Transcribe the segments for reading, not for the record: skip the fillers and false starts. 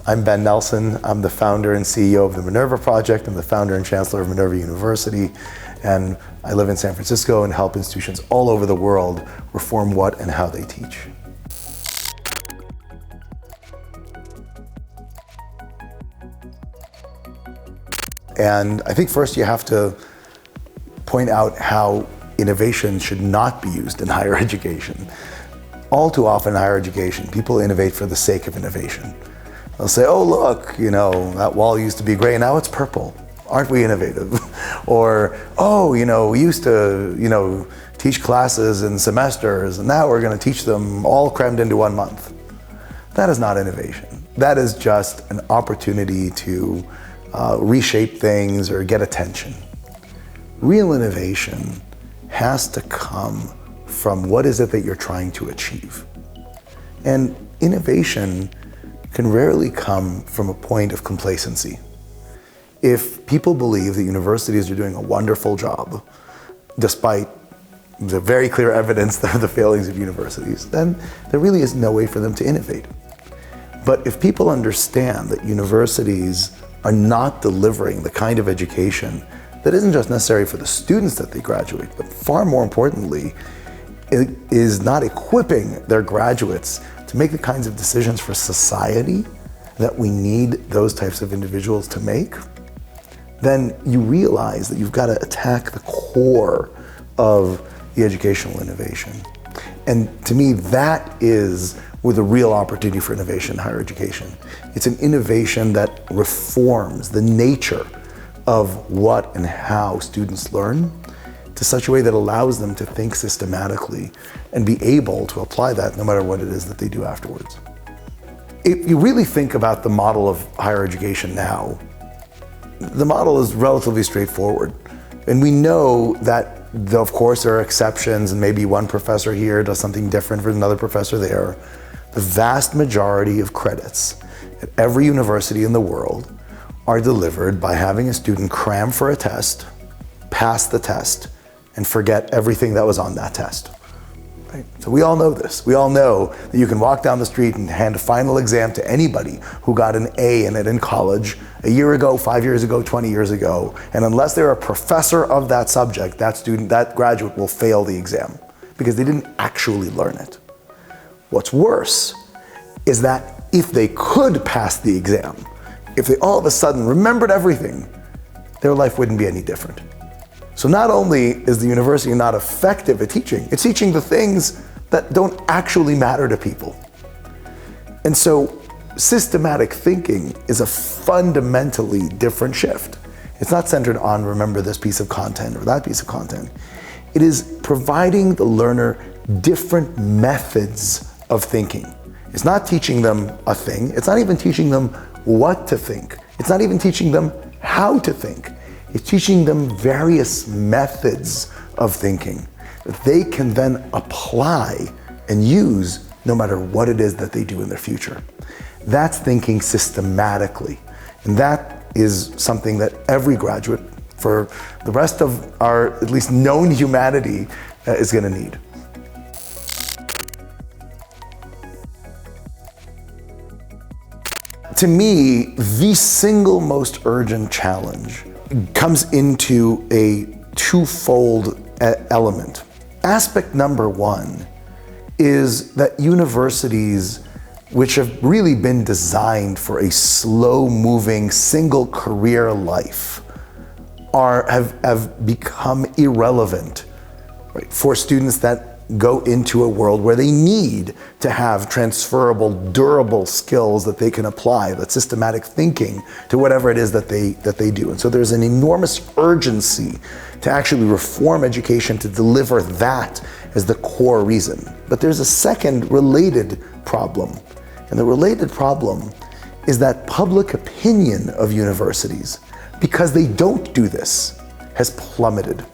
I'm Ben Nelson. I'm the founder and CEO of the Minerva project. I'm the founder and chancellor of Minerva University. And I live in San Francisco and help institutions all over the world reform what and how they teach. And I think first you have to point out how innovation should not be used in higher education. All too often in higher education, people innovate for the sake of innovation. They'll say, oh look, that wall used to be gray, now it's purple. Aren't we innovative? Or, oh, we used to, teach classes in semesters, and now we're going to teach them all crammed into 1 month. That is not innovation. That is just an opportunity to reshape things or get attention. Real innovation has to come from what is it that you're trying to achieve. And innovation can rarely come from a point of complacency. If people believe that universities are doing a wonderful job, despite the very clear evidence of the failings of universities, then there really is no way for them to innovate. But if people understand that universities are not delivering the kind of education that isn't just necessary for the students that they graduate, but far more importantly, it is not equipping their graduates to make the kinds of decisions for society that we need those types of individuals to make, then you realize that you've got to attack the core of the educational innovation. And to me, that is where the real opportunity for innovation in higher education. It's an innovation that reforms the nature of what and how students learn to such a way that allows them to think systematically and be able to apply that no matter what it is that they do afterwards. If you really think about the model of higher education now, the model is relatively straightforward. And we know that, of course, there are exceptions, and maybe one professor here does something different from another professor there. The vast majority of credits at every university in the world are delivered by having a student cram for a test, pass the test, and forget everything that was on that test. Right? So we all know this. We all know that you can walk down the street and hand a final exam to anybody who got an A in it in college a year ago, 5 years ago, 20 years ago, and unless they're a professor of that subject, that graduate will fail the exam because they didn't actually learn it. What's worse is that if they could pass the exam, if they all of a sudden remembered everything, their life wouldn't be any different. So not only is the university not effective at teaching, it's teaching the things that don't actually matter to people. And so systematic thinking is a fundamentally different shift. It's not centered on remember this piece of content or that piece of content. It is providing the learner different methods of thinking. It's not teaching them a thing. It's not even teaching them what to think. It's not even teaching them how to think. It's teaching them various methods of thinking that they can then apply and use no matter what it is that they do in their future. That's thinking systematically. And that is something that every graduate for the rest of our at least known humanity is going to need. To me, the single most urgent challenge comes into a twofold element. Aspect number one is that universities, which have really been designed for a slow-moving, single career life, have become irrelevant, right, for students that go into a world where they need to have transferable, durable skills that they can apply, that systematic thinking to whatever it is that they do. And so there's an enormous urgency to actually reform education to deliver that as the core reason. But there's a second related problem. And the related problem is that public opinion of universities, because they don't do this, has plummeted.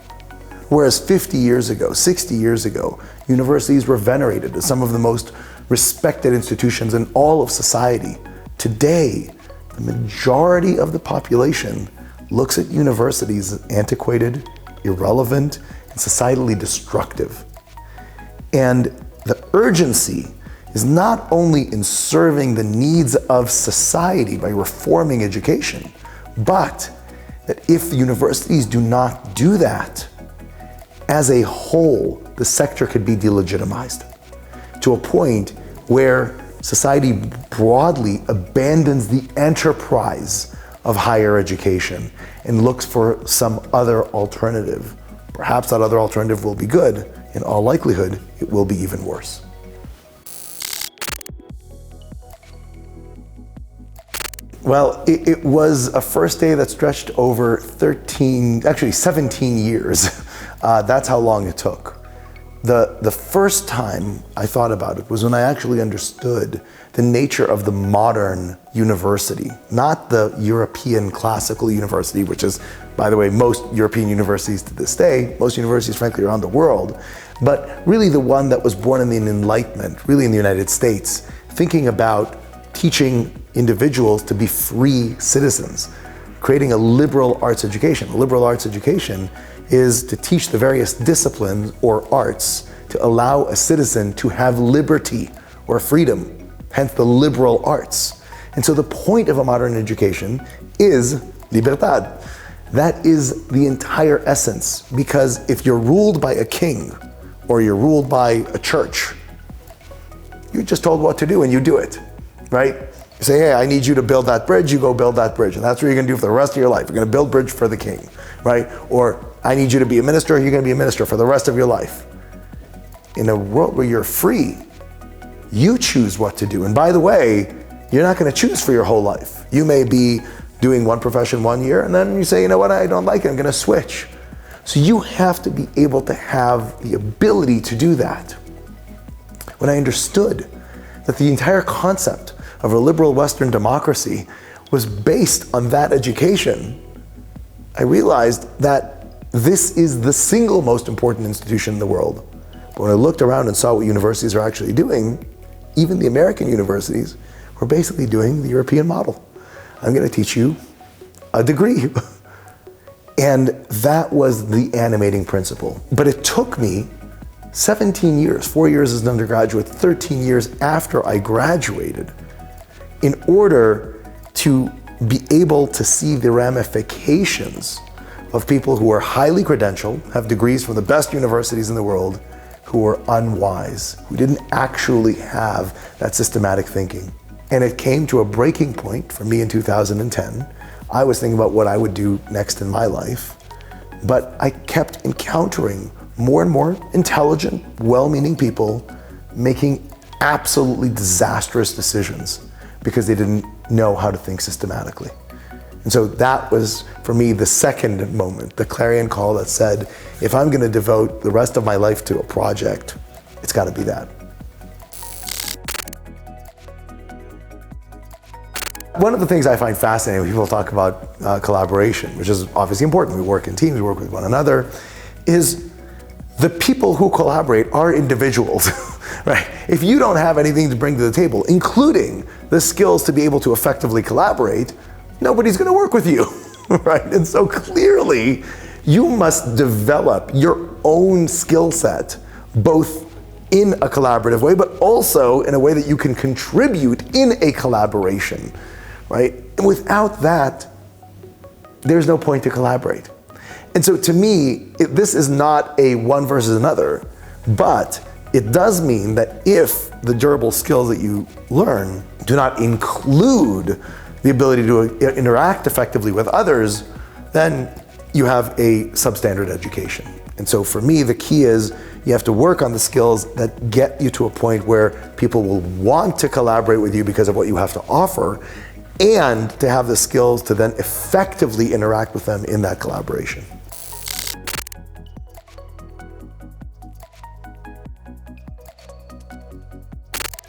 Whereas 50 years ago, 60 years ago, universities were venerated as some of the most respected institutions in all of society. Today, the majority of the population looks at universities as antiquated, irrelevant, and societally destructive. And the urgency is not only in serving the needs of society by reforming education, but that if universities do not do that, as a whole, the sector could be delegitimized to a point where society broadly abandons the enterprise of higher education and looks for some other alternative. Perhaps that other alternative will be good. In all likelihood, it will be even worse. Well, it was a first day that stretched over 17 years. That's how long it took. The first time I thought about it was when I actually understood the nature of the modern university, not the European classical university, which is, by the way, most European universities to this day, most universities, frankly, around the world, but really the one that was born in the Enlightenment, really in the United States, thinking about teaching individuals to be free citizens, creating a liberal arts education. A liberal arts education is to teach the various disciplines or arts to allow a citizen to have liberty or freedom, hence the liberal arts. And so the point of a modern education is libertad. That is the entire essence, because if you're ruled by a king or you're ruled by a church, you're just told what to do and you do it, right? You say, hey, I need you to build that bridge, you go build that bridge. And that's what you're gonna do for the rest of your life. You're gonna build bridge for the king, right? Or I need you to be a minister, you're gonna be a minister for the rest of your life. In a world where you're free, you choose what to do. And by the way, you're not gonna choose for your whole life. You may be doing one profession 1 year and then you say, you know what, I don't like it, I'm gonna switch. So you have to be able to have the ability to do that. When I understood that the entire concept of a liberal Western democracy was based on that education, I realized that this is the single most important institution in the world. But when I looked around and saw what universities are actually doing, even the American universities were basically doing the European model. I'm going to teach you a degree. And that was the animating principle. But it took me 17 years, 4 years as an undergraduate, 13 years after I graduated, in order to be able to see the ramifications of people who are highly credentialed, have degrees from the best universities in the world, who were unwise, who didn't actually have that systematic thinking. And it came to a breaking point for me in 2010. I was thinking about what I would do next in my life, but I kept encountering more and more intelligent, well-meaning people making absolutely disastrous decisions because they didn't know how to think systematically. And so that was, for me, the second moment, the clarion call that said, if I'm gonna devote the rest of my life to a project, it's gotta be that. One of the things I find fascinating when people talk about collaboration, which is obviously important, we work in teams, we work with one another, is the people who collaborate are individuals, right? If you don't have anything to bring to the table, including the skills to be able to effectively collaborate, nobody's gonna work with you, right? And so clearly, you must develop your own skill set, both in a collaborative way, but also in a way that you can contribute in a collaboration, right? And without that, there's no point to collaborate. And so to me, this is not a one versus another, but it does mean that if the durable skills that you learn do not include the ability to interact effectively with others, then you have a substandard education. And so for me, the key is you have to work on the skills that get you to a point where people will want to collaborate with you because of what you have to offer, and to have the skills to then effectively interact with them in that collaboration.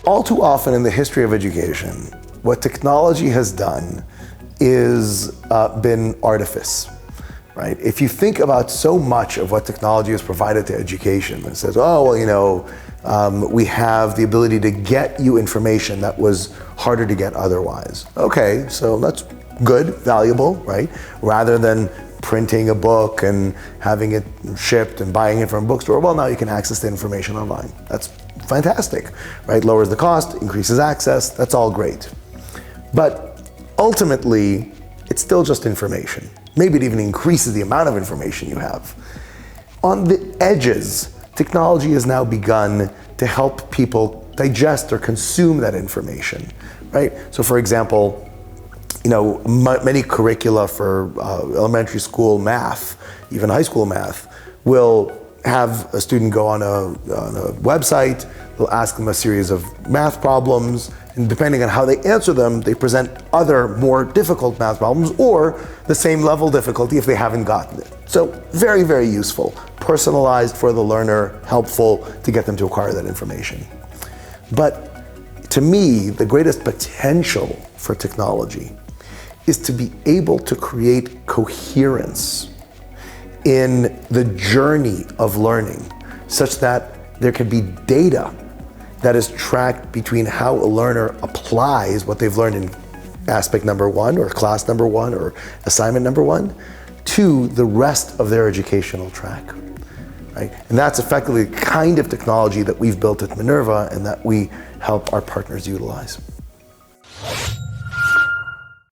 All too often in the history of education, what technology has done is been artifice, right? If you think about so much of what technology has provided to education, it says, oh, well, you know, we have the ability to get you information that was harder to get otherwise. Okay, so that's good, valuable, right? Rather than printing a book and having it shipped and buying it from a bookstore, well, now you can access the information online. That's fantastic, right? Lowers the cost, increases access, that's all great. But ultimately, it's still just information. Maybe it even increases the amount of information you have. On the edges, technology has now begun to help people digest or consume that information, right? So for example, many curricula for elementary school math, even high school math, will have a student go on a website, they'll ask them a series of math problems, and depending on how they answer them, they present other more difficult math problems or the same level difficulty if they haven't gotten it. So very, very useful, personalized for the learner, helpful to get them to acquire that information. But to me, the greatest potential for technology is to be able to create coherence in the journey of learning such that there can be data that is tracked between how a learner applies what they've learned in aspect number one or class number one or assignment number one to the rest of their educational track, right? And that's effectively the kind of technology that we've built at Minerva and that we help our partners utilize.